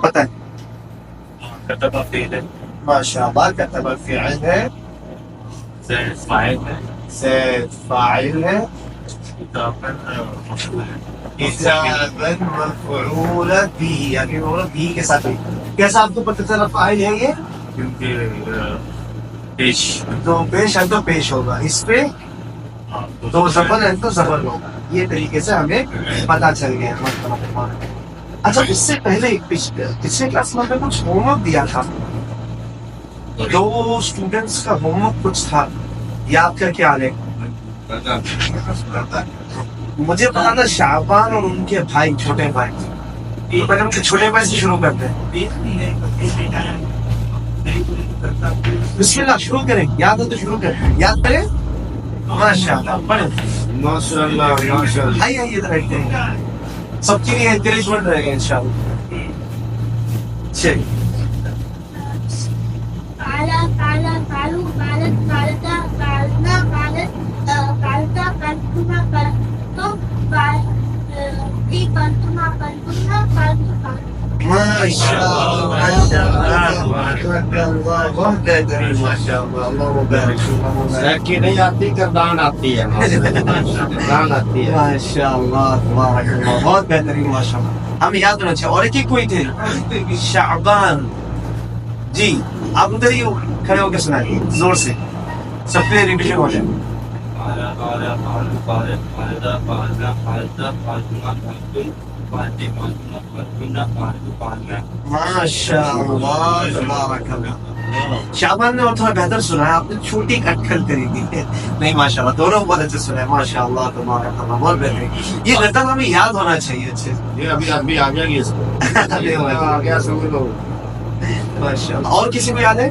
پتہ ہے كتب فعل ہے، ماشاء اللہ کتب فعل ہے، زید فاعل ہے، زید فاعل ہے، کتاباً مفعول ہے، کتابا مفعول به یعنی مفعول به کے ساتھ کیسا آپ کو پتہ چلا فاعل ہے یہ؟ کیونکہ پیش تو پیش ہے تو پیش ہوگا، اس پہ تو زبر ہے تو زبر ہوگا، یہ طریقے سے ہمیں پتہ چل گیا۔ اچھا اس سے پہلے پچھلے کلاس میں ہمیں کچھ ہوم ورک دیا تھا، دو اسٹوڈنٹس کا ہوم ورک کچھ تھا، یاد کر کے آنے مجھے بتانا شعبان اور ان کے بھائی چھوٹے بھائی، پہلے ان کے چھوٹے بھائی سے شروع کرتے ہیں۔ بسم اللہ شروع کریں، یاد ہو تو شروع کریں، یاد کریں ماشاء اللہ پڑھیں ماشاء اللہ ماشاء اللہ. آئیے ادھر بیٹھتے ہیں، سب کے لیے انکریجمنٹ رہے گا ان شاء اللہ۔ چلیے فعل فعل فعلوا فعلت فعلتا فعلنا فعلت فعلتا فعلتما فعلتم فعلتما فعلتنا فعلتم ماشاء اللہ بہت بہترین ماشاء اللہ، اللہ مبارک ترقی نہیں آتی کردان آتی ہے، کردان آتی ہے. ماشاء اللہ تبارک اللہ، بہت بہترین ماشاء اللہ، ہمیں یاد ہونا چاہیے۔ اور ایک ہی کوئی تھے شعبان، جی آپ ادھر ہی کھڑے ہو کے سنائیے زور سے، سب پہ ریپیٹیشن ہو جائے۔ ماشاء اللہ تبارک اللہ، شعبان نے اور تھوڑا بہتر سنا ہے، آپ نے چھوٹی کٹ کر کری تھی، نہیں ماشاء اللہ دونوں بہت اچھے سنا ہے، ماشاء اللہ تبارک اللہ، بہت بہترین، یہ غلطان ہمیں یاد ہونا چاہیے اچھے سے۔ یہ ابھی آ گیا یہ سب آ گیا سمجھ لو. ماشاء اللہ، اور کسی کو یاد ہے؟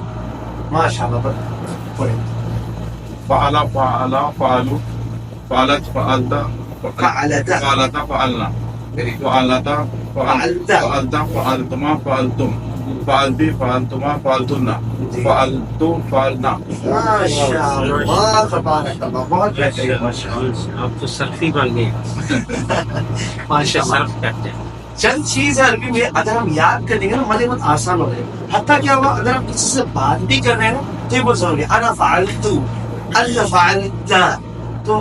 ماشاء اللہ پڑھیں۔ فعل فعل فعلوا فعلت فعلت فعلتا فعلت فعلنا فعلت فعلت. فعلت فعلتما فعلتم فعلتی فعلتما فعلتن فعلتو فعلنا. ماشاء اللہ تبارک اللہ، بہت بہترین ماشاء اللہ، اب تو سلفی بن گئی، ماشاء اللہ۔ صرف کرتے ہیں۔ چند چیز ہے عربی میں اگر ہم یاد کر لیں گے نا ہمارے بہت آسان ہو جائے گا، حتیٰ کیا ہوا اگر ہم کسی سے بات بھی کر رہے ہیں نا تو یہ بہت ضروری ہے، انا فعلت انت فعلت، تو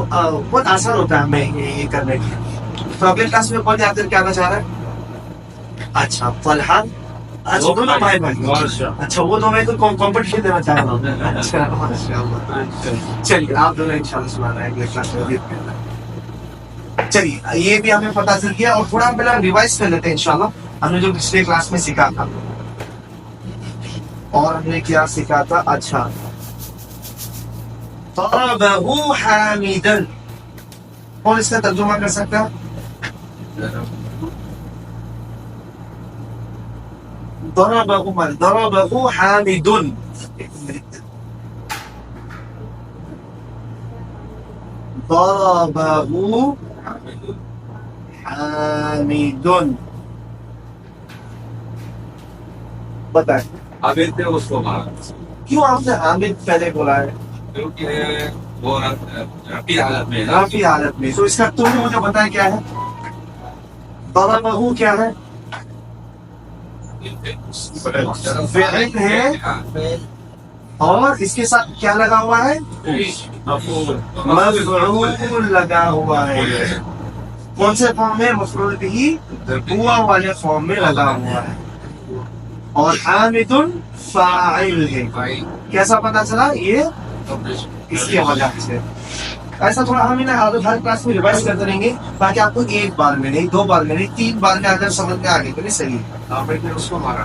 بہت آسان ہوتا ہے ہمیں یہ کرنے کے لیے۔ تو اگلے کلاس میں کون یاد کر کے آنا چاہ رہا ہے؟ اچھا طلحہ، اچھا دونوں بھائی بھائی، اچھا وہ دو میں تو کمپٹیشن دینا چاہ رہا ہوں۔ اچھا ماشاء اللہ، چلیے آپ دونوں ان شاء اللہ سنا رہے ہیں اگلے کلاس میں۔ چلیے یہ بھی ہمیں پتا چل گیا، اور تھوڑا ہم پہلے ریوائز کر لیتے ہیں انشاءاللہ ہم نے جو پچھلے کلاس میں سیکھا تھا، اور ہم نے کیا سیکھا تھا؟ اچھا ضربہ حامدا، کون اس کا ترجمہ کر سکتا ہے؟ ضربہ حامد، ضربہ حامد، بتائیں عابد نے اس کو مارا کیوں آپ نے حامد پہلے بولا ہے؟ کیونکہ وہ رفیع حالت میں ہے۔ رفیع حالت میں، تو اس کا تم مجھے بتائیں کیا ہے؟ ضربہ کیا ہے؟ فعل ہے، اور اس کے ساتھ کیا لگا ہوا ہے؟ مفعول لگا ہوا ہے، کون سے فارم میں؟ مفعول بھی ہوا والے فارم میں لگا ہوا ہے، اور حامد فاعل ہے۔ کیسا پتا چلا؟ یہ اس کی وجہ سے، ایسا تھوڑا ہم ہر کلاس میں ریوائز کرتے رہیں گے تاکہ آپ کو ایک بار میں نہیں، دو بار میں نہیں، تین بار میں اگر سمجھ میں آگے تو نہیں صحیح ہے۔ عابد نے اس کو مارا.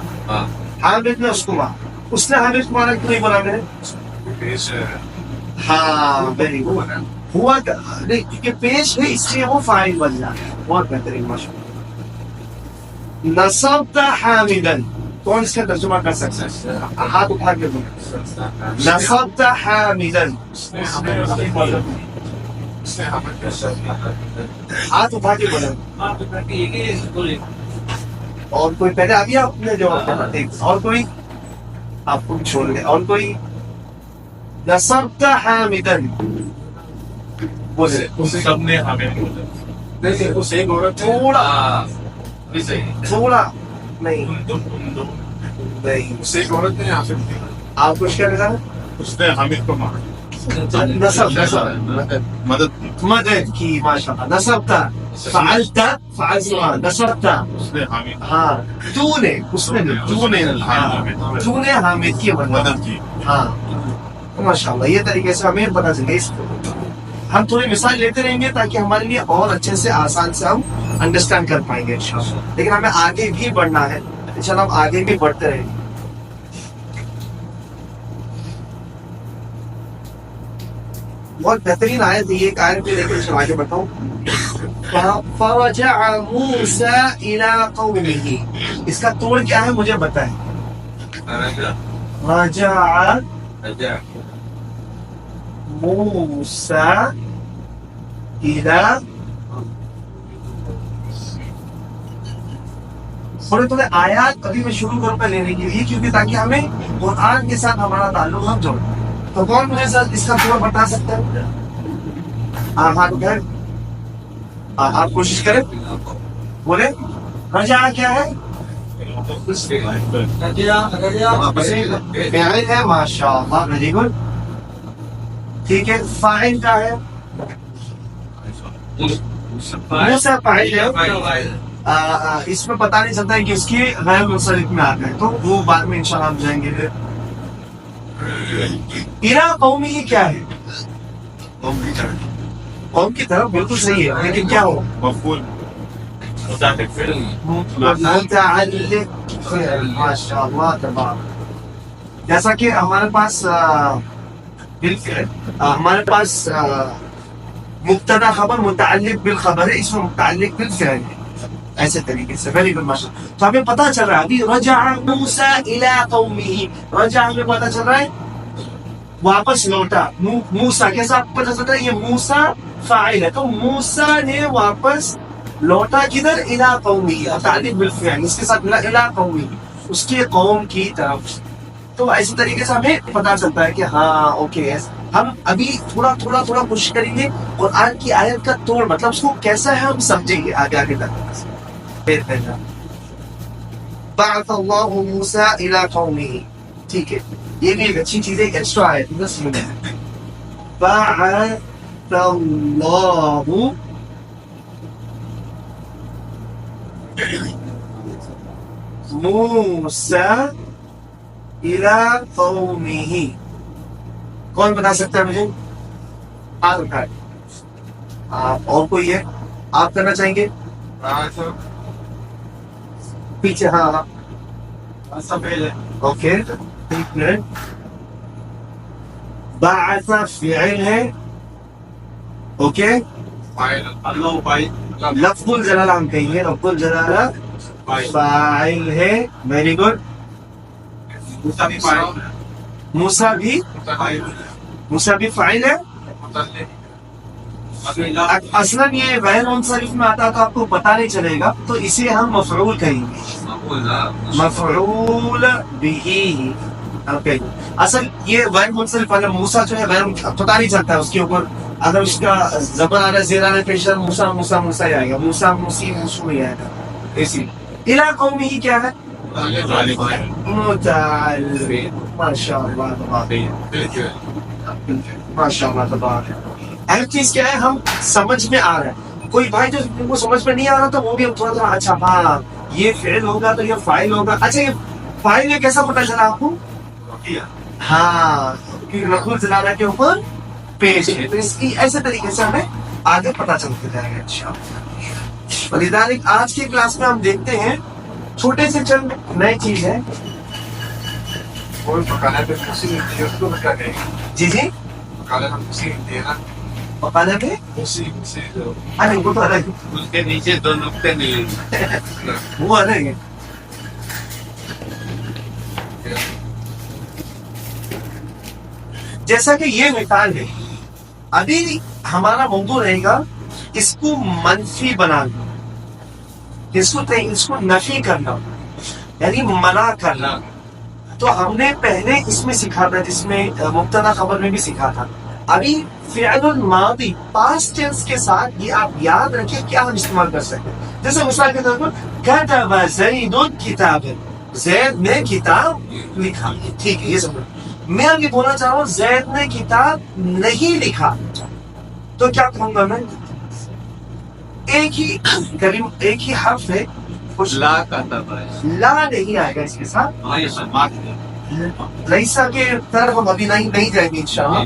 حامد نے اس کو مارا، اس نے حامد کو مارا کیوں نہیں بولا میں نے؟ پیش ہے. ہاں ویری گڈ، ہوا نہیں کیونکہ پیش ہے اس لیے وہ فاعل بن جاتا ہے، بہت بہترین ماشاءاللہ۔ نصبت حامدا، کون اس کا ترجمہ کر سکتا ہے؟ ہاتھ اٹھا کے بولو، نصبت حامدا، ہاتھ اٹھا کے بولو۔ اور کوئی پہلے آ گیا؟ آپ نے جواب دینا، اور کوئی؟ آپ کو چھوڑ دیں، اور کوئی؟ نصبت حامدا بولے، سب نے ہمیں بولا نہیں اس ایک عورت ہے. تھوڑا بھی صحیح. تھوڑا نہیں نہیں اسے ایک عورت نہیں آ سکتی. آپ کچھ کیا لگا اس نے حامد کو مارا. نصب مدد کی. مدد کی ماشاء اللہ نصب تھا فعلت فعلت نصب تھا اس نے حامد ہاں تو نے اس نے نہیں، تو نے حامد تو نے حامد کی مدد مدد کی. ہاں ماشاء اللہ. یہ طریقے سے ہمیں پتہ چلے. اس ہم تھوڑی مثال لیتے رہیں گے تاکہ ہمارے لیے اور اچھے سے آسان سے ہم انڈرسٹینڈ کر پائیں گے انشاءاللہ. لیکن ہمیں آگے بھی بڑھنا ہے انشاءاللہ. ہم آگے بھی بڑھتے رہیں گے. بہت بہترین آیت ہے یہ. ایک آیت بھی لے کے آگے بڑھتا ہوں. فرجع موسیٰ إلى قومه. اس کا توڑ کیا ہے مجھے بتائیں. رجع موسیٰ إلى تھوڑے آیات ابھی میں شروع کروں گا لینے کے لیے کیونکہ تاکہ ہمیں قرآن کے ساتھ ہمارا تعلق ہم جوڑیں. تو کون مجھے اس کا توڑ بتا سکتا ہے؟ آپ ہاتھ اٹھائیں. آپ کوشش کریں بولے. رجع کیا ہے؟ فاعل ہے ماشاء اللہ ویری گڈ. ٹھیک ہے. فاعل کا ہے موسیٰ فاعل ہے. اس میں پتہ نہیں چلتا ہے کہ اس کی غیر منصرف میں آتا ہے تو وہ بعد میں انشاءاللہ ہم جائیں گے. إِلَىٰ قَوْمِهِ کیا ہے؟ قوم کی طرف بالکل صحیح ہے لیکن کیا ہو مفعول متعلق فعل. متعلق فعل ماشاء اللہ تبارک. جیسا کہ ہمارے پاس مبتدا خبر متعلق بالخبر ہے. اس میں متعلق بالفعل ہے. ایسے طریقے سے ویری گڈ ماشاء اللہ. تو ہمیں پتہ چل رہا ہے ابھی رجع موسیٰ إِلَىٰ قَوْمِهِ. رجع ہمیں پتہ چل رہا ہے واپس لوٹا. موسیٰ کیسا پتہ چل رہا ہے؟ یہ موسیٰ فاعل ہے تو موسیٰ نے واپس لوٹا کدھر؟ إِلَىٰ قَوْمِهِ. متعلق بالفعل اس کے ساتھ ملا إِلَىٰ قَوْمِهِ اس کی قوم کی طرف. تو ایسے طریقے سے ہمیں پتہ چلتا ہے کہ ہاں اوکے. ہم ابھی تھوڑا کوشش کریں گے قرآن کی آیت کا توڑ مطلب اس کو کیسا ہے ہم سمجھیں گے آگے تک. بعث اللہ موسیٰ إِلَىٰ قَوْمِهِ. ٹھیک ہے یہ بھی ایک اچھی چیز ہے. ایک ایکسٹرا آیت بس بعث اللہ موسیٰ إِلَىٰ قَوْمِهِ. کون بتا سکتا ہے مجھے؟ ہاتھ اٹھائے. اور کوئی ہے آپ کرنا چاہیں گے؟ پیچھے ہاں اوکے. ایک منٹ. بعث فعل ہے اوکے. لفظ الجلالہ ہم کہیں گے. لفظ الجلالہ فاعل ہے. Very good. موسیٰ بھی فاعل ہے. اصلا یہ غیر منصرف میں آتا تو آپ کو پتہ نہیں چلے گا تو اسے ہم مفعول کہیں گے. مفعول به. اصل یہ غیر منصرف والا موسیٰ جو ہے غیر پتہ نہیں چلتا ہے اس کے اوپر. اگر اس کا زبر آ رہا ہے زیر آ رہا ہے پیشر موسیٰ ہی آئے گا. موسیٰ موسی موسو ہی آئے گا. اسی إِلَىٰ قَوْمِهِ کیا ہے؟ متعلق. ماشاء اللہ تبارک. ماشاء اللہ تبارک. ہر چیز کیا ہے ہم سمجھ میں آ رہا ہے. کوئی بھائی جو کو سمجھ میں نہیں آ رہا تو وہ بھی ہم تھوڑا اچھا ہاں یہ فعل ہوگا تو یہ فاعل ہوگا. اچھا یہ فاعل یہ کیسا پتہ چلا آپ کو؟ ہاں کیونکہ لفظ الجلالہ کے اوپر پیش ہے. تو اس کی ایسے طریقے سے ہمیں آگے پتہ چلتے جائے گا انشاءاللہ. ولذالک آج کی کلاس میں ہم دیکھتے ہیں چھوٹے سے چند نئی چیز ہے. جی پکانے پہ ارے وہ تو الگ اس کے نیچے 2 نقطے نہیں. وہ الگ ہے. جیسا کہ یہ مثال ہے ابھی ہمارا موضوع رہے گا اس کو منفی بنانا. اس کو نفی کرنا یعنی منع کرنا. تو ہم نے پہلے اس میں سیکھا تھا جس میں مبتدا خبر میں بھی سیکھا تھا. ابھی فعل الماضی پاسٹ ٹینس کے ساتھ یہ آپ یاد رکھیں کیا ہم استعمال کر سکتے ہیں. جیسے مثال کے طور پر کتب زید کتابا، زید نے کتاب لکھا. ٹھیک ہے، یہ سمجھ. میں اب یہ بولنا چاہ رہا ہوں زید نے کتاب نہیں لکھا، تو کیا کہوں گا میں؟ ایک ہی حرف ہے، لا کتب ہے. لا نہیں آئے گا اس کے ساتھ. ہاں، یہ سماعت ہے. لیسا کے طرف ہم ابھی نہیں جائیں گے انشاءاللہ.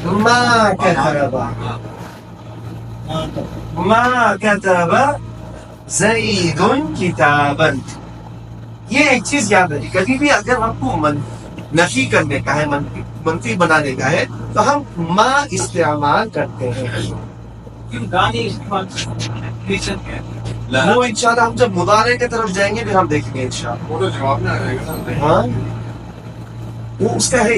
ما كتب ما كتب زید کتابا. یہ ایک چیز یاد رکھیے، کبھی بھی اگر آپ کو نفی کرنے کا ہے، منفی بنانے کا ہے، تو ہم ما استعمال کرتے ہیں. گانے استعمال وہ انشاءاللہ ہم جب مضارع کی طرف جائیں گے پھر ہم دیکھیں گے انشاءاللہ. وہ تو جواب نہ رہے گا. ہاں وہ اس کا ہے،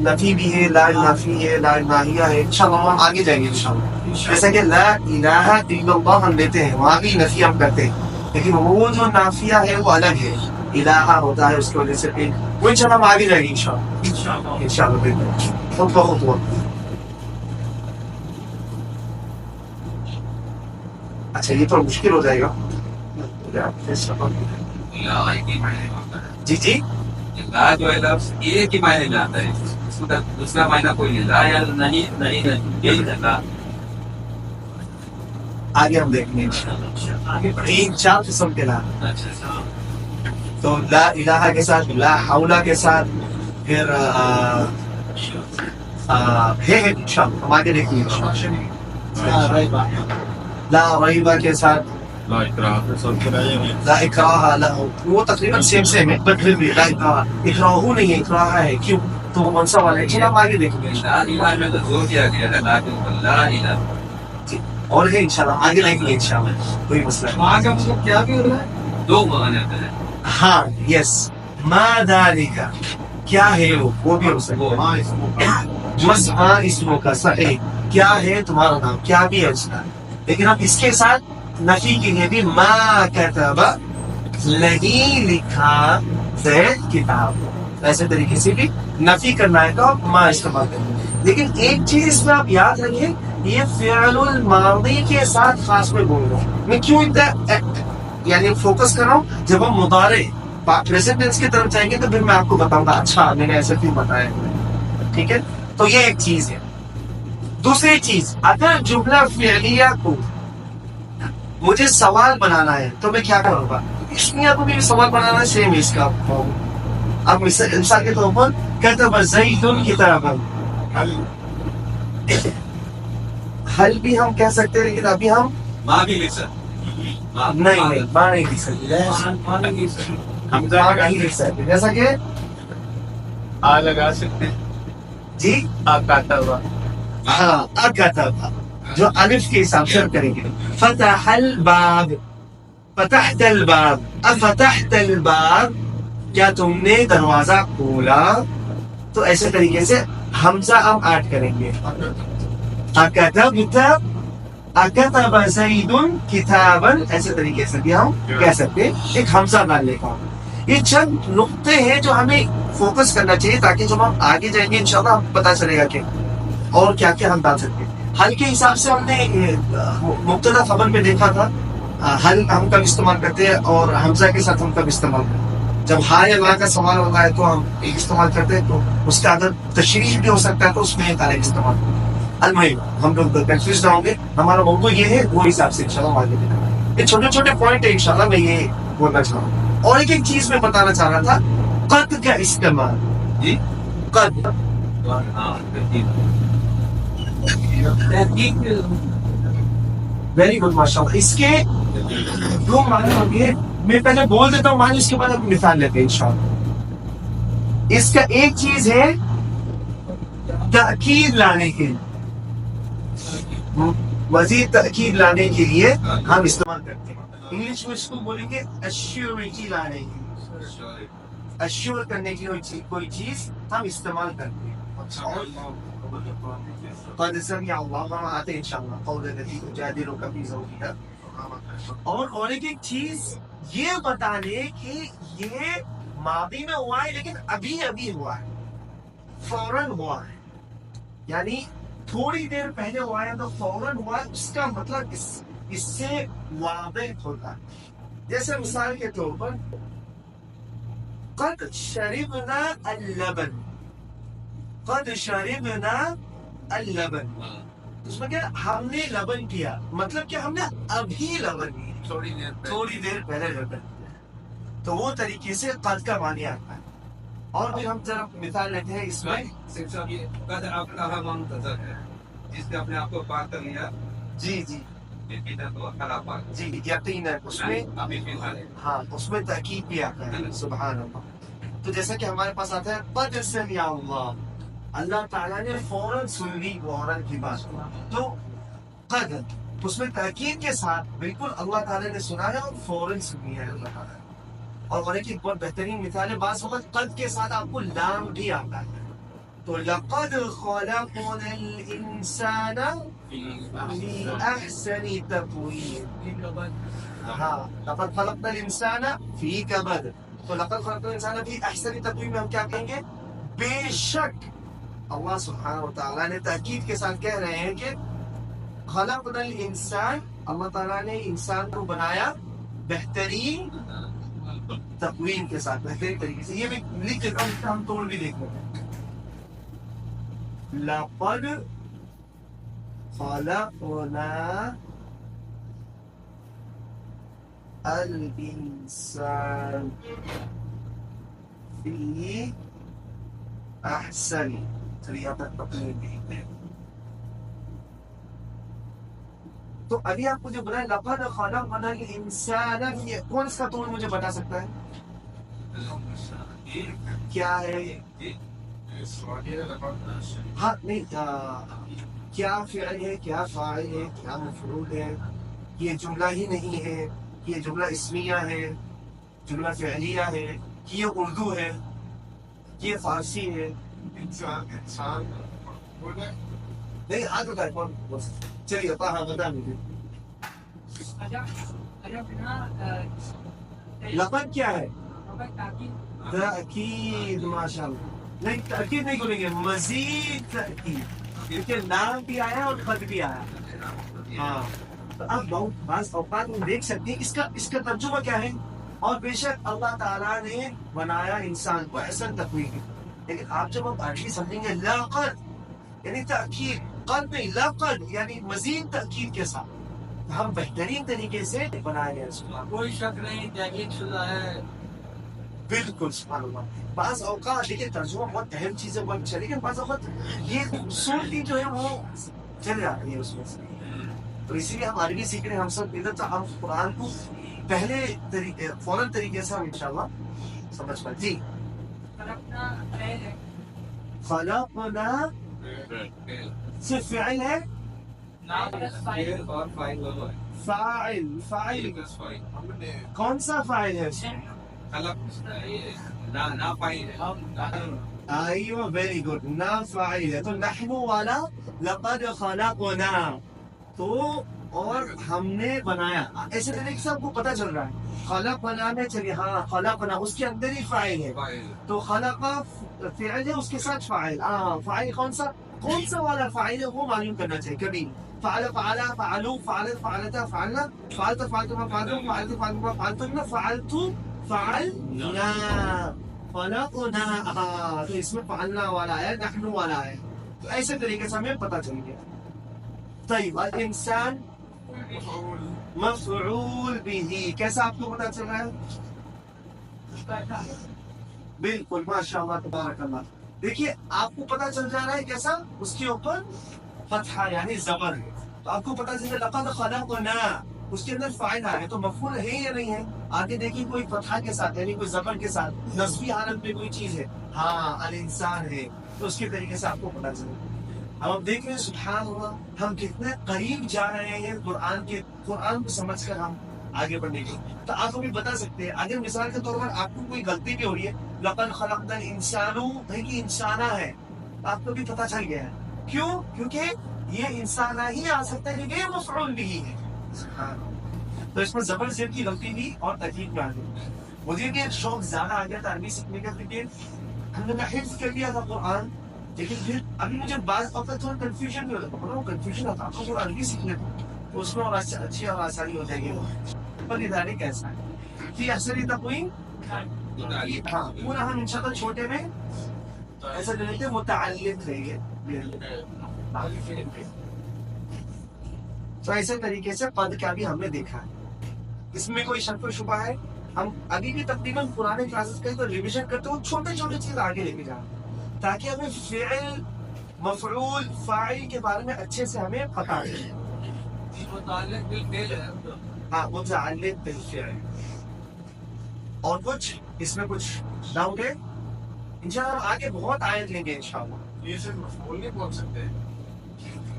نفی بھی ہے، لا نافی ہے، لا ناہیہ ہے. انشاءاللہ ہم آگے جائیں گے انشاءاللہ. جیسا کہ لا الہ الا اللہ ہم لیتے ہیں، وہاں بھی نفی ہم کرتے ہیں، لیکن وہ جو نافیہ ہے وہ الگ ہے. الہ ہوتا ہے اس کی وجہ سے وہ انشاءاللہ ہم آگے جائیں گے انشاءاللہ. انشاءاللہ خطوہ خطوہ. اچھا یہ تو مشکل ہو جائے گا. جی جی لا جو ہے لفظ ایک ہی معنی میں آتا ہے، اس کا دوسرا معنی کوئی نہیں. لا یا نہیں یہی لا. آگے ہم دیکھیں گے انشاءاللہ. 3-4 قسم کے لا. اچھا. تو لا الہ کے ساتھ، لا حول کے ساتھ، پھر ہے انشاءاللہ ہم آگے دیکھیں گے انشاءاللہ. لا ریبہ کے ساتھ، لا اکراہ سب کرایا نہیں. لا اکراہ، لا وہ تقریباً سیم ہے، بٹ پھر بھی لا اکراہ. اکراہ نہیں ہے، اکراہ ہے. کیوں؟ تو وہ منصب والے ہیں. چلیے ہم آگے دیکھیں گے لا الہ میں تو زور دیا گیا ہے، لا الہ. اور ہے انشاءاللہ آگے دیکھیں گے انشاءاللہ. کوئی مسئلہ نہیں. وہاں کا مطلب کیا بھی ہو رہا ہے؟ دو معنی آتا ہے. ہاں یس. ما ذالک کیا ہے وہ بھی ہو سکتا ہے. ہاں اس کو مزہ اسموں کا صحیح کیا ہے تمہارا نام، کیا بھی ہے اس کا. لیکن اب اس کے ساتھ نفی کے لیے بھی ما کتب نہیں لکھا زید کتاب، ایسے طریقے سے بھی نفی کرنا ہے تو ما استعمال کرنا. لیکن ایک چیز اس میں آپ یاد رکھیں، یہ فعل الماضی کے ساتھ خاص میں بول رہا ہوں. میں کیوں اتنا یعنی فوکس کر رہا ہوں؟ جب ہم مضارع پریزنٹ ٹینس کی طرف جائیں گے تو پھر میں آپ کو بتاؤں گا اچھا میں نے ایسے کیوں بتایا. ٹھیک ہے، تو یہ ایک چیز ہے. دوسری چیز، اگر جملہ فعلیہ کو مجھے سوال بنانا ہے تو میں کیا کروں گا؟ اس میں آپ کو بھی سوال بنانا ہے، سیم اس کا. اب مثال کے طور پر کتب زید کتابا، حل بھی ہم کہہ سکتے ہیں، لیکن ابھی ہم ماں بھی لکھ سکتے. نہیں ماں نہیں لکھ سکتے. حمزہ ماں لگا نہیں لکھ سکتے. جیسا کہ آ لگا سکتے ہیں. جی آ کاتا ہوا. ہاں اکتب جو الف کے حساب سے کریں گے. فتح الباب، فتحت الباب، افتحت الباب کیا تم نے دروازہ کھولا. تو ایسے طریقے سے حمزہ ہم ایڈ کریں گے. اکتبت، اکتب زید کتابا، ایسے طریقے سے بھی ہم کہہ سکتے ہیں. ایک حمزہ ڈالنے کا. یہ چند نقطے ہیں جو ہمیں فوکس کرنا چاہیے تاکہ جب ہم آگے جائیں گے انشاءاللہ ہم پتہ چلے گا کہ اور کیا کیا ہم ڈال سکتے ہیں. حل کے حساب سے ہم نے مبتدا خبر میں دیکھا تھا حل ہم کب استعمال کرتے ہیں اور حمزہ کے ساتھ ہم کب استعمال کرتے ہیں. جب ہاں یا لا کا سوال ہوتا ہے تو ہم ایک استعمال کرتے ہیں، تو اس کا اگر تشریح بھی ہو سکتا ہے تو اس میں ایک الگ استعمال کرتے ہیں. المہم ہم لوگ کنفیوز نہ ہوں گے، ہمارا موضوع یہ ہے، وہ حساب سے انشاءاللہ ہم آگے دیکھیں گے. یہ چھوٹے چھوٹے پوائنٹ ہے انشاءاللہ میں یہ بولنا چاہ رہا ہوں. اور ایک چیز میں بتانا چاہ رہا تھا، قد کا استعمال. جی قد ہاں تحقیق. ویری گڈ ماشاء اللہ. اس کے دو معنی ہوں گے، میں پہلے بول دیتا ہوں معنی، اس کے بعد ہم مثال لیتے ہیں انشاءاللہ. اس کا ایک چیز ہے تأکید لانے کے، مزید تأکید لانے کے لیے ہم استعمال کرتے ہیں. انگلش میں اس کو بولیں گے ایشورٹی لانے کی، ایشور کرنے کی کوئی چیز ہم استعمال کرتے ہیں. قد سمع اللہ، ہم آتے ہیں انشاءاللہ قول الذی تجادلک فی زوجها. اور ایک چیز یہ بتانے کہ یہ ماضی میں ہوا ہے لیکن ابھی ہوا ہے، فوراً ہوا ہے. یعنی تھوڑی دیر پہلے ہوا ہے تو فوراً ہوا ہے، اس کا مطلب اس سے واضح ہوتا ہے. جیسے مثال کے طور پر قد شربنا اللبن، قد شربنا اللبن، اس میں کیا ہم نے لبن کیا، مطلب کہ ہم نے ابھی لبن کیا، تھوڑی دیر تھوڑی دیر پہلے لبن کیا. تو وہ طریقے سے قد کا معنی آتا ہے. اور پھر ہم ذرا مثال لیتے ہیں اس میں. صرف صاحب یہ قدر آپ کا منتظر ہے، جس نے اپنے آپ کو پاک کر لیا، جی جی ادھر تو خراب پاک جی یقیناً اس میں ابھی فی الحال ہے. ہاں اس میں تاکید بھی آتا ہے. سبحان اللہ. تو جیسا کہ ہمارے پاس آتا ہے قد سمع اللہ، اللہ تعالیٰ نے فوراً سن لی وہ عورت کی بات. تو قد اس میں تاکید کے ساتھ بالکل اللہ تعالیٰ نے سنا ہے اور فوراً سنی ہے اللہ تعالیٰ نے. اور ایک ایک بہت بہترین مثال ہے، بعض وقت قد کے ساتھ آپ کو لام بھی آتا ہے. تو لقد خلقنا الانسان فی احسن تقویم. ہاں لقد خلقنا الانسان فی کبد. تو لقد خلقنا الانسان فی احسن تقویم میں ہم کیا کہیں گے؟ بے شک اللہ سبحانہ و تعالیٰ نے تاکید کے ساتھ کہہ رہے ہیں کہ خلقنا الانسان، اللہ تعالیٰ نے انسان کو بنایا بہترین تقویم کے ساتھ، بہترین طریقے سے. یہ بھی لکھ دیتا ہوں، اس کا ہم توڑ بھی دیکھ لیتے ہیں. لقد خلقنا الانسان فی احسن، چلیے یہاں تک تقویم دیکھتے ہیں. تو ابھی آپ مجھے بتائیں لقد خلقنا الانسان، یہ کون اس کا توڑ مجھے بتا سکتا ہے؟ کیا ہے؟ ہاں نہیں کیا فعل ہے، کیا فاعل ہے، کیا مفعول ہے؟ یہ جملہ ہی نہیں ہے، یہ جملہ اسمیہ ہے، جملہ فعلیہ ہے، یہ اردو ہے، یہ فارسی ہے. نہیں ہاتھ اٹھائے کون؟ چلیے ہاں بتا دیجیے. لقد کیا ہے؟ تأکید. ماشاء اللہ. نہیں تأکید نہیں کریں گے، مزید تأکید، کیونکہ نام بھی آیا اور قد بھی آیا. ہاں تو اب بہت بعض اوقات ہم دیکھ سکتے ہیں اس کا ترجمہ کیا ہے. اور بے شک اللہ تعالیٰ نے بنایا انسان کو احسن تقویم. لیکن آپ جب ہم عربی سمجھیں گے لقد یعنی تأکید، قد نہیں لقد یعنی مزید تأکید کے ساتھ، ہم بہترین طریقے سے بنائے گئے اس کو. کوئی شک نہیں تحقیق شدہ ہے. بالکل سبحان اللہ. بعض اوقات دیکھیے ترجمہ بہت اہم چیز ہے، بہت اچھا، لیکن بعض اوقات یہ خوبصورتی جو ہے وہ چل جاتی ہے اس میں سے. تو اسی لیے ہم عربی سیکھ رہے ہیں ہم سب ادھر، تو ہم قرآن کو پہلے طریقے فوراً طریقے سے ہم انشاءاللہ سمجھ پائیں. جی خلقنا صرف فعل ہے، اور فائل دونوں ہے. فاعل فاعل فائل کون سا فاعل ہے اس میں؟ خلق نہ فائل ہے. ایوہ ویری گڈ، نا فاعل ہے. تو نحن والا لقد خلقنا، تو اور ہم نے بنایا، ایسے طریقے سے آپ کو پتہ چل رہا ہے. خلقنا میں چلیے ہاں خلقنا اس کے اندر ہی فاعل ہے، فائل تو خلقا فعل ہے اس کے ساتھ فاعل. ہاں فاعل کون سا والا فاعل ہے وہ معلوم کرنا چاہیے. کبھی فعل فعلا فعلوا فعلت فعلتا فعلنا فعلت فعلتما فعلتم فعلت فعلتما فعلتن فعلت فعلنا خلقنا. ہاں تو اس میں فعلنا والا ہے، نحن والا ہے. تو ایسے طریقے سے ہمیں پتہ چل گیا. طيب الانسان مفعول به، کیسا آپ کو پتہ چل رہا ہے؟ بالکل ماشاء اللہ تبارک اللہ. دیکھیے آپ کو پتہ چل جا رہا ہے کیسا، اس کے اوپر فتحہ یعنی زبر ہے. تو آپ کو پتہ چل رہا ہے لقد خلقنا، اس کے اندر فاعل ہے تو مفعول ہے یا نہیں ہے. آگے دیکھیے کوئی فتحہ کے ساتھ یعنی کوئی زبر کے ساتھ نصبی حالت میں کوئی چیز ہے، ہاں الانسان ہے، تو اس کے طریقے سے آپ کو پتہ چل رہا ہے. اب ہم دیکھ رہے ہیں سبحان اللہ ہم کتنے قریب جا رہے ہیں قرآن کو سمجھ کر ہم آگے بڑھنے کی. تو آپ ہمیں بتا سکتے ہیں اگر مثال کے طور پر آپ کو کوئی غلطی بھی ہو رہی ہے، لقد خلقنا الانسان کہ انسانہ ہے، آپ کو بھی پتہ چل گیا ہے. کیوں؟ کیونکہ یہ انسانہ ہی آ سکتا ہے کیونکہ یہ مفعول بھی ہے. سبحان اللہ. تو اس میں زبر زیر کی غلطی بھی اور تکلیف میں آ گئی. مجھے کہ شوق زیادہ آ گیا تھا عربی سیکھنے کا، لیکن ہم نے حفظ کر لیا تھا قرآن، لیکن پھر ابھی مجھے بعض وقت تھوڑا کنفیوژن بھی ہوتا ہے، کنفیوژن ہوتا ہے تو عربی سیکھنے کو تو اس میں اور اچھی اور آسانی ہو جائے گی. پر ادارے کیسا ہے کہ اثر تقویم، ہاں پورا ہم انشاءاللہ چھوٹے میں ایسا نہیں کہ متعلق رہے گے. تو ایسے طریقے سے قد کا بھی ہم نے دیکھا ہے، اس میں کوئی شک و شبہ ہے. ہم ابھی بھی تقریباً پرانے کلاسز کا تو ریویژن کرتے ہوئے چھوٹے چھوٹے چیز آگے لے کے جائیں تاکہ ہمیں فعل، مفعول، فاعل کے بارے میں اچھے سے ہمیں پتہ چلے. متعلق بالفعل ہے. ہاں متعلق بالفعل. اور کچھ اس میں کچھ ڈاؤٹ ہے؟ انشاءاللہ ہم آگے بہت آیت لیں گے انشاءاللہ. یہ صرف مفعول نہیں بول سکتے.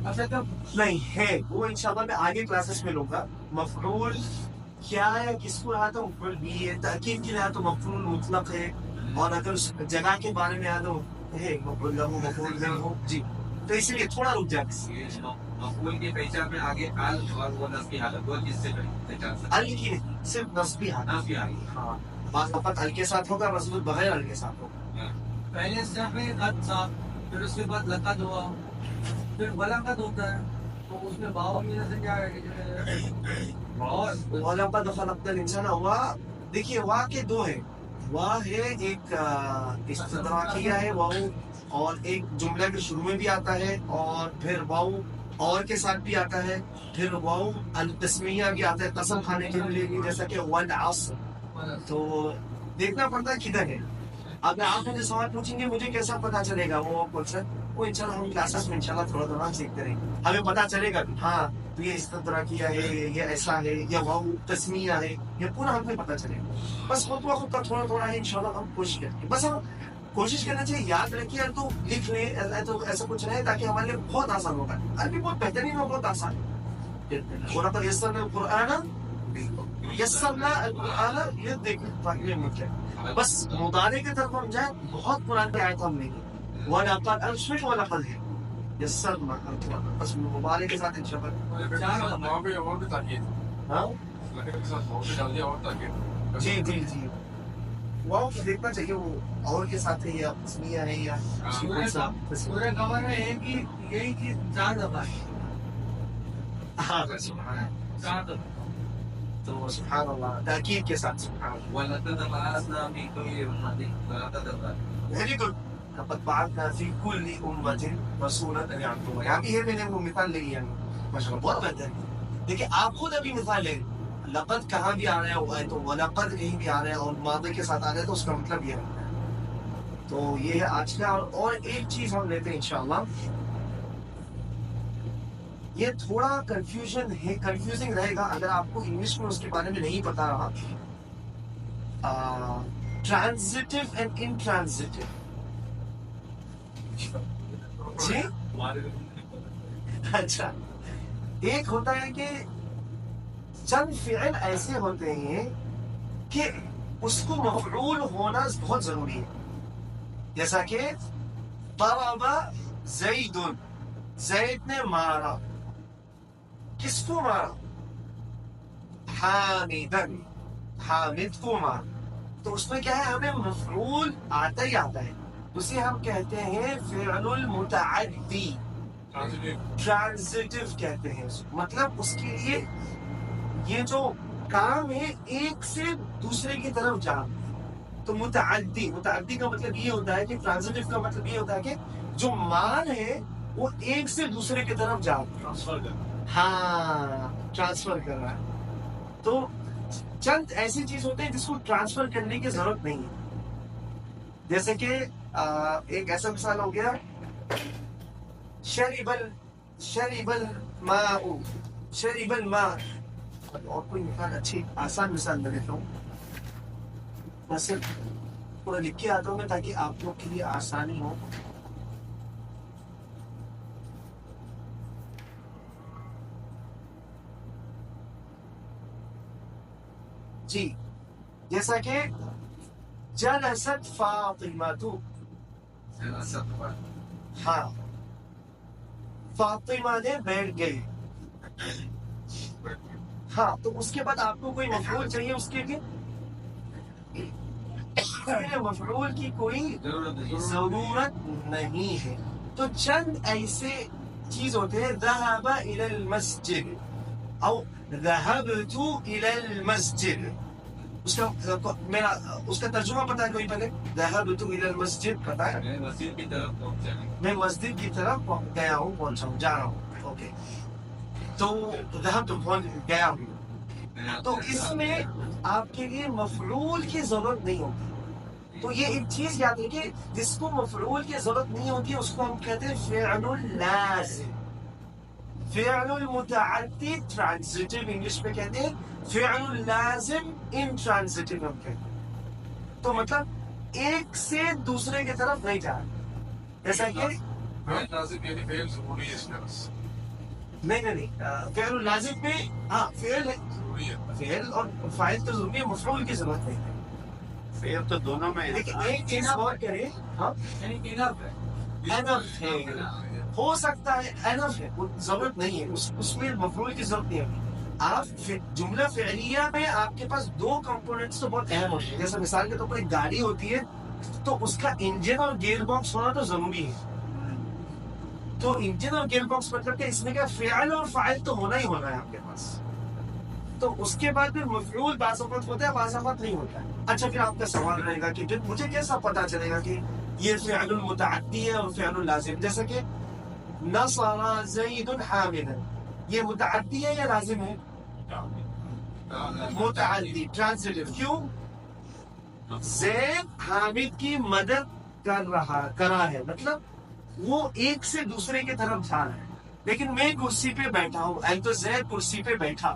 اچھا تب نہیں ہے وہ انشاءاللہ میں آگے کلاسز میں لوں گا. مفعول کیا ہے، کس کو آیا تو مفعول بھی ہے، تاکید کے لیے آیا تو مفعول مطلق ہے، اور اگر اس جگہ کے بارے میں آیا تو ہے مفعول لہ، مفعول لہ. جی تو اس لیے تھوڑا رک جائے. مفعول کی پہچان میں آگے آل اور وہ نصبی حالت، دو چیز سے پہچان سکتے ال کی نہیں، صرف نصبی حالت. نصبی حالت. ہاں بعض وقت ال کے ساتھ ہوگا، بعض وقت بغیر ال کے ساتھ ہوگا. پہلے اسٹیپ میں قد تھا، پھر اس کے بعد لقد ہوا، پھر ولقد ہوتا ہے، تو اس میں باؤ کی وجہ سے کیا ہے اور وَلَقَدْ خَلَقْنَا الْإِنسَانَ ہوا. دیکھیے وا کے دو ہے، وا ہے ایک استدراکیہ ہے واؤ، اور ایک جملے کے شروع میں بھی آتا ہے، اور پھر واؤ اور کے ساتھ بھی آتا ہے، پھر واؤ التسمیہ بھی آتا ہے قسم کھانے کے لیے بھی، جیسا کہ والعصر. تو دیکھنا پڑتا ہے کدھر ہے. اگر آپ مجھے سوال پوچھیں گے مجھے کیسا پتا چلے گا وہ کوشچن، وہ انشاءاللہ ہم کلاسز میں انشاءاللہ تھوڑا تھوڑا سیکھتے رہیں گے، ہمیں پتا چلے گا ہاں تو یہ استدراکیہ ہے، یہ ایسا ہے، یا واؤ تسمیہ ہے، یہ پورا ہمیں پتا چلے گا. بس خود بخود کا تھوڑا تھوڑا ہے انشاءاللہ ہم کوشش کریں گے. بس ہم کوشش کرنا چاہیے یاد رکھیے تو لکھ لیں تو ایسا کچھ نہیں تاکہ ہمارے لیے بہت آسان ہوگا. عربی بہت بہترین اور بہت آسان ہے. وَلَقَدْ يَسَّرْنَا الْقُرْآنَ یسرنا القرآن، یہ دیکھیں مطلب بس مضارع کی طرف ہم جائیں، بہت پرانی آیت ہم لیں گے. وَلَقَدْ الْشْمِشْ وَلَقَدْ ہے یسرنا القرآن، بس مضارع کے ساتھ انشاءاللہ. وہاں پہ اور بھی تاکید، ہاں لکڑ کے ساتھ وہاں پہ ڈال دیا اور تاکید. جی جی جی واؤ تو دیکھنا چاہیے وہ اور کے ساتھ ہے یا تسمیہ ہے یا کون سا تسمیہ. پورے کور میں ایک ہی یہی چیز 4 دفعہ ہے. ہاں سبحان اللہ. 4 دفعہ. تو سبحان اللہ تاکید کے ساتھ سبحان اللہ. وَلَقَدْ بَعَثْنَا فِي كُلِّ أُمَّةٍ رَسُولًا. Very good. لقد بعثنا في كل أمة رسولا أن يعبدوا الله. یہاں بھی ہے میں نے وہ مثال لی ہے ماشاءاللہ بہت بہتر ہے. دیکھیں آپ خود ابھی مثال لیں، لقد کہاں بھی آ رہا ہے تو وَلَقَدْ کہیں بھی آ رہا ہے اور ماضی کے ساتھ آ رہا ہے تو اس کا مطلب یہ ہے. تو یہ ہے آج کا. اور ایک چیز ہم لیتے ہیں انشاءاللہ، یہ تھوڑا کنفیوژن ہے، کنفیوزنگ رہے گا اگر آپ کو انگلش میں اس کے بارے میں نہیں پتا رہا. Transitive and انٹرانزٹیو. جی اچھا، ایک ہوتا ہے کہ چند فعل ایسے ہوتے ہیں کہ اس کو مفعول ہونا بہت ضروری ہے، جیسا کہ ضرب زید، زید نے مارا. کس کو مارا؟ حامدن، حامد کو مارا. تو اس میں کیا ہے ہمیں مفعول آتا ہی آتا ہے، اسے ہم کہتے ہیں فعل المتعدی، ٹرانزٹیو کہتے ہیں. مطلب اس کے لیے یہ جو کام ہے ایک سے دوسرے کی طرف جانا. تو متعدی، متعدی کا مطلب یہ ہوتا ہے کہ ٹرانزٹیو کا مطلب یہ ہوتا ہے کہ جو مان ہے وہ ایک سے دوسرے کی طرف جانا، ہاں ٹرانسفر کر رہا ہے. تو چند ایسی چیز ہوتے ہیں جس کو ٹرانسفر کرنے کی ضرورت نہیں ہے. جیسے کہ ایک ایسا مثال ہو گیا شرب الماء، شرب الماء. اور کوئی مثال اچھی آسان مثال میں دیتا ہوں، بس پورا لکھ کے آتا ہوں میں تاکہ آپ لوگ کے لیے آسانی ہو. جی جیسا کہ جلست فاطمہ، ہاں فاطمہ نے بیٹھ گئی. ہاں تو اس کے بعد آپ کو کوئی مفعول چاہیے اس کے لیے. فعل مفعول کی کوئی ضرورت نہیں ہے. تو چند ایسے چیز ہوتے ہیں ذهب الى المسجد او ذهبت الى المسجد. اس کا ترجمہ پتا ہے کوئی پہلے؟ ذهبت الى المسجد پتا ہے؟ مسجد کی طرف پہنچ جائیں. میں مسجد کی طرف گیا ہوں، پہنچا ہوں، جا رہا ہوں. اوکے، تو ذهبت پہنچ گیا ہوں. تو اس میں آپ کے لیے مفعول کی ضرورت نہیں ہوتی. تو یہ ایک چیز یاد رکھیے، جس کو مفعول کی ضرورت نہیں ہوتی اس کو ہم کہتے ہیں فعل اللازم. فعل المتعدی ٹرانزیٹو انگلش میں کہتے ہیں، فعل اللازم انٹرانزیٹو ہم کہتے ہیں. تو مطلب ایک سے دوسرے کی طرف نہیں جا رہا. جیسا کہ لازم یعنی فعل ضروری ہے اس کا بس. نہیں فعل اللازم میں ہاں فعل ہے، ضروری ہے. فعل اور فاعل تو ضروری ہے، مفعول کی ضرورت نہیں ہے. فعل تو دونوں میں ہے. لیکن ایک چیز غور کریں، ہاں یعنی انف ہے. انف ہے، ہو سکتا ہے انف ہے، وہ ضرورت نہیں ہے، اس میں مفعول کی ضرورت نہیں ہے. آپ جملہ فعلیہ میں آپ کے پاس دو کمپوننٹس تو بہت اہم ہوتے ہیں. جیسے مثال کے طور پر ایک گاڑی ہوتی ہے تو اس کا انجن اور گیئر باکس ہونا تو ضروری ہے. تو انجن اور گیئر باکس مطلب کہ اس میں کیا فعل اور فاعل تو ہونا ہی ہونا ہے آپ کے پاس. تو اس کے بعد پھر مفعول بعض اوقات ہوتا ہے، بعض اوقات نہیں ہوتا ہے. اچھا، پھر آپ کا سوال رہے گا کہ پھر مجھے کیسا پتا چلے گا کہ یہ فعل المتعدی ہے اور فعل اللازم؟ جیسا کہ نصر زید حامدا، یہ متعدی ہے یا لازم ہے؟ متعدی ٹرانزیٹو. کیوں؟ زید حامد کی مدد کرا ہے، مطلب وہ ایک سے دوسرے کی طرف جا رہا ہے. لیکن میں کرسی پہ بیٹھا ہوں، تو زید کرسی پہ بیٹھا،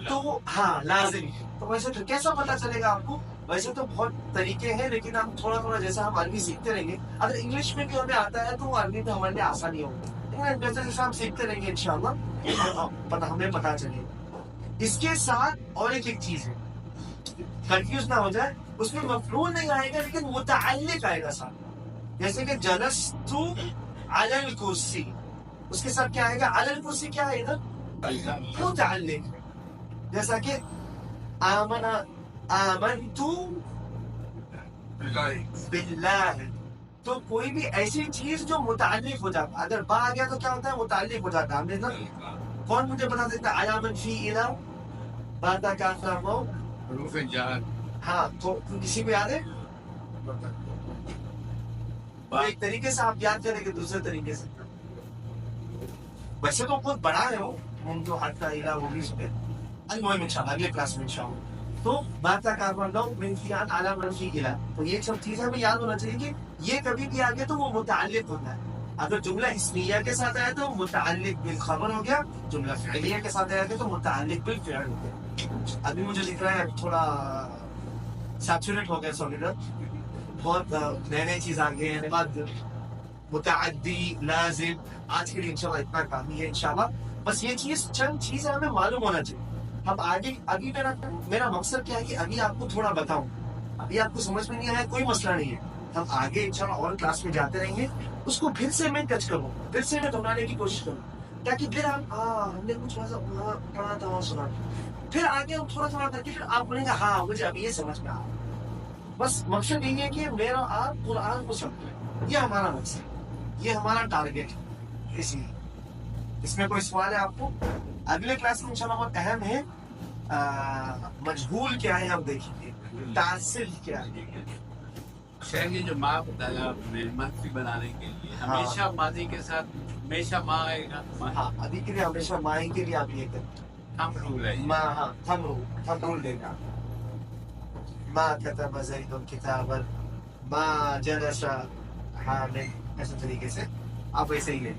تو وہ ہاں لازم ہے. تو ویسے تو کیسا پتا چلے گا آپ کو؟ ویسے تو بہت طریقے ہیں، لیکن ہم تھوڑا تھوڑا جیسا ہم عربی سیکھتے رہیں گے، اگر انگلش میں بھی ہمیں آتا ہے تو وہ عربی میں ہمارے لیے آسانی ہوگی. لیکن جیسے جیسے ہم سیکھتے رہیں گے انشاءاللہ ہمیں پتا چلے گا. اس کے ساتھ اور ایک چیز ہے، کنفیوز نہ ہو جائے، اس میں مفعول نہیں آئے گا لیکن متعلق آئے گا ساتھ. جیسے کہ جلست علی الکرسی، اس کے ساتھ کیا آئے گا؟ علی الکرسی کیا ہے ادھر؟ متعلق. جیسا کہ آمنت باللہ، تو کوئی بھی ایسی چیز جو متعلق ہو جاتا، اگر با آ گیا تو کیا ہوتا ہے؟ متعلق ہو جاتا. ہم نے کون مجھے بتا سکتا ہے علی من فی الہ باتا کا نام ہو؟ حروف جار. ہاں، تو کسی کو یاد ہے؟ ایک طریقے سے آپ یاد کریں گے، دوسرے طریقے سے ویسے تو بہت بڑا ہے وہ، ہم تو حد کا الہ وہ بھی اس پہ المهم انشاءاللہ اگلے کلاس میں انشاءاللہ. تو باتا کا نام من فی علی من فی الہ، تو یہ سب چیزیں ہمیں یاد ہونا چاہیے کہ یہ کبھی بھی آگے تو وہ متعلق ہوتا ہے. اگر جملہ اسمیہ کے ساتھ آیا تو متعلق بالخبر ہو گیا، جملہ فعلیہ کے ساتھ آیا تو متعلق بالفعل ہو گیا. ابھی مجھے لکھ رہا ہے تھوڑا سیچوریٹ ہو گیا سولیڈر، بہت نئے نئے چیز آ گئے ہیں. بعد متعدی لازم، آج کے لیے انشاءاللہ اتنا کافی ہے. انشاءاللہ بس یہ چیز چند چیزیں ہمیں معلوم ہونا چاہیے. ہم آگے ابھی میرا مقصد کیا ہے کہ ابھی آپ کو تھوڑا بتاؤں، ابھی آپ کو سمجھ میں نہیں آیا کوئی مسئلہ نہیں ہے، ہم آگے انشاءاللہ اور کلاس میں جاتے رہیں گے. اس کو پھر سے میں ٹچ کروں، پھر سے میں دہرانے کی کوشش کروں، تاکہ پھر ہم نے کچھ پڑھا تھا اور سنا، پھر آگے ہم تھوڑا تھوڑا کر کے پھر آپ بولیں گے ہاں مجھے اب یہ سمجھ میں آ. بس مقصد یہ ہے کہ میرا آپ قرآن کو سمجھیں، یہ ہمارا مقصد، یہ ہمارا ٹارگیٹ ہے. اسی اس میں کوئی سوال ہے آپ کو؟ اگلے کلاس میں انشاءاللہ بہت اہم ہے، مجہول کیا ہے ہم دیکھیں گے، تاصل کیا ہے. شہر یہ جو ماں بتایا منفی بنانے کے لیے ہمیشہ ماضی کے ساتھ ہمیشہ ماں آئے گا. ہاں ابھی کے لیے ہمیشہ مائی کے لیے آپ یہ کریں، ہم رول ہے. ماں، ہاں ہم رول دے گا. ما كتب زید کتابا ما جلس حامد، ایسے طریقے سے آپ ویسے ہی لیں.